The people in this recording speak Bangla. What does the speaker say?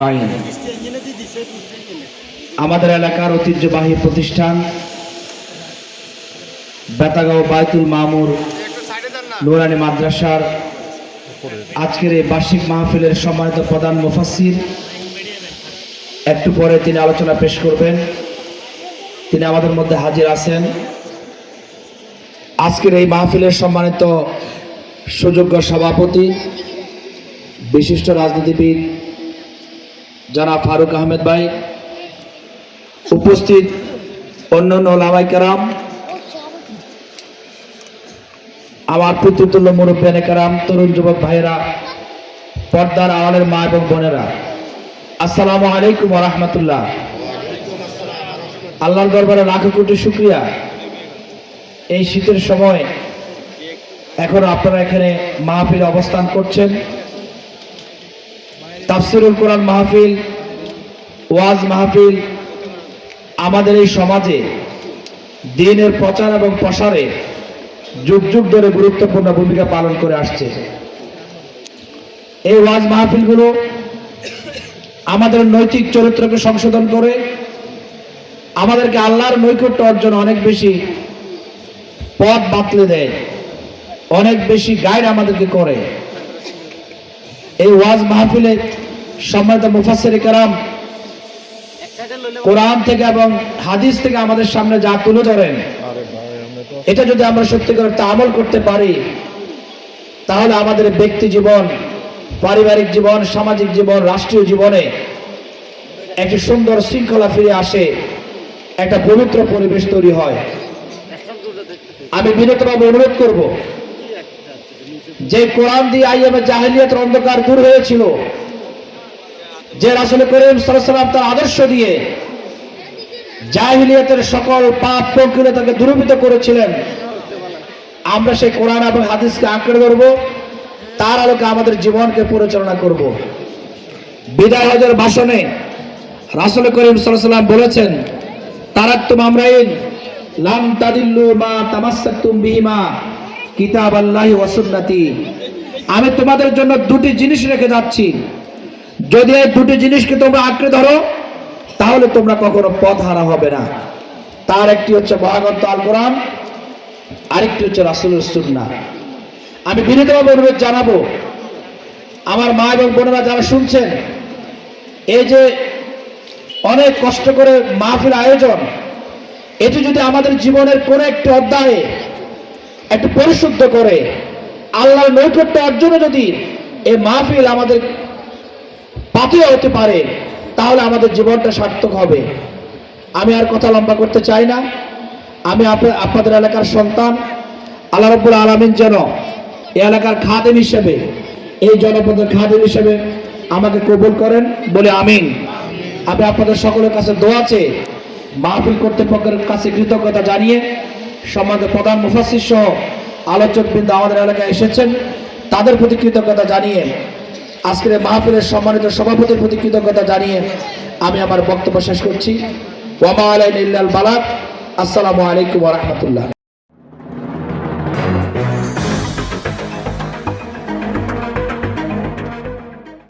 আইন আমাদের এলাকার ঐতিহ্যবাহী প্রতিষ্ঠান বেতাগাঁও বায়তুল মামুর নুরানি মাদ্রাসার আজকের এই বার্ষিক মাহফিলের সম্মানিত প্রধান মুফাসসির একটু পরে তিনি আলোচনা পেশ করবেন। তিনি আমাদের মধ্যে হাজির আছেন। আজকের এই মাহফিলের সম্মানিত সুযোগ্য সভাপতি বিশিষ্ট রাজনীতিবিদ জনাব ফারুক আহমেদ ভাই, উপস্থিত অন্যান্য ওলামায়ে কেরাম, আমার পিতৃতুল্য মুরব্বিয়ানে কেরাম, তরুণ যুবক ভাইয়েরা, পর্দার আড়ালের মা এবং বোনেরা, আসসালামু আলাইকুম ওয়া রাহমাতুল্লাহ। আল্লাহর দরবারে লাখো কোটি শুকরিয়া। এই শীতের সময় এখন আপনারা এখানে মাহফিলে অবস্থান করছেন। তাফসিরুল কোরআন মাহফিল, ওয়াজ মাহফিল আমাদের এই সমাজে দ্বীনের প্রচার এবং প্রসারে যুগ যুগ ধরে গুরুত্বপূর্ণ ভূমিকা পালন করে আসছে। এই ওয়াজ মাহফিলগুলো আমাদের নৈতিক চরিত্রকে সংশোধন করে আমাদেরকে আল্লাহর নৈকট্য অর্জন অনেক বেশি পথ বাতলে দেয়, অনেক বেশি গাইড আমাদেরকে করে। এই ওয়াজ মাহফিলে সম্মানিত মুফাসসির কেরাম কোরআন থেকে এবং হাদিস থেকে আমাদের সামনে যা তুলে ধরেন, এটা যদি আমরা সত্যিকার আমল করতে পারি, তাহলে আমাদের ব্যক্তি জীবন, পারিবারিক জীবন, সামাজিক জীবন, রাষ্ট্রীয় জীবনে একটি সুন্দর শৃঙ্খলা ফিরে আসে, একটা পবিত্র পরিবেশ তৈরি হয়। আমি বিনীতভাবে অনুরোধ করব, যে কোরআন দিয়ে আইয়ামে জাহেলিয়াতের অন্ধকার দূর হয়েছিল, যে রাসূল করিম সাল্লাল্লাহু আলাইহি ওয়াসাল্লাম তার আদর্শ দিয়ে জাহেলিয়াতের সকল পাপ প্রকৃতিকে দূরীভূত করেছিলেন, আমরা সেই কোরআন এবং হাদিসকে আঁকড়ে ধরব, তার আলোকে আমাদের জীবনকে পরিচালনা করব। বিদায় হজের ভাষণে রাসূল করিম সাল্লাল্লাহু আলাইহি ওয়াসাল্লাম বলেছেন, তারাকতুম আমরাইন লাম তাদিল্লু মা তামাসসাকতুম বিহিমা কিতাবাল্লাহি ওয়া সুন্নতি। আমি তোমাদের জন্য দুটি জিনিস রেখে যাচ্ছি, যদি এই দুটি জিনিসকে তোমরা আঁকড়ে ধরো তাহলে তোমরা কখনো পথ হারা হবে না। তার একটি হচ্ছে মহাগ্রন্থ আল কোরআন, আরেকটি হচ্ছে রাসূলের সুন্নাহ। আমি বিনীতভাবে অনুরোধ জানাবো, আমার মা এবং বোনেরা যারা শুনছেন, এই যে অনেক কষ্ট করে মাহফিল আয়োজন, এটি যদি আমাদের জীবনের কোন একটি অধ্যায়ে একটু পরিশুদ্ধ করে আল্লাহর নৈকট্য অর্জনে যদি এই মাহফিল আমাদের পাথেয় হতে পারে, তাহলে আমাদের জীবনটা সার্থক হবে। আমি আর কথা লম্বা করতে চাই না। আমি আপনাদের এলাকার সন্তান, আল্লাহ রাব্বুল আলামিন যেন এই এলাকার খাদেম হিসেবে, এই জনপদের খাদেম হিসেবে আমাকে কবুল করেন বলে আমিন। আমি আপনাদের সকলের কাছে দোয়া চেয়ে মাহফিল কর্তৃপক্ষের কাছে কৃতজ্ঞতা জানিয়ে, সম্মানিত প্রধান মুফাসসির সহ আলোচকবৃন্দ আমাদের এলাকায় এসেছেন, তাদের প্রতি কৃতজ্ঞতা জানিয়ে, আজকের মাহফিলের সম্মানিত সভাপতির প্রতি কৃতজ্ঞতা জানিয়ে আমি আমার বক্তব্য শেষ করছি। ওয়া মা আলাইনা ইল্লাল বালাগ। আসসালামু আলাইকুম ওয়া রাহমাতুল্লাহ।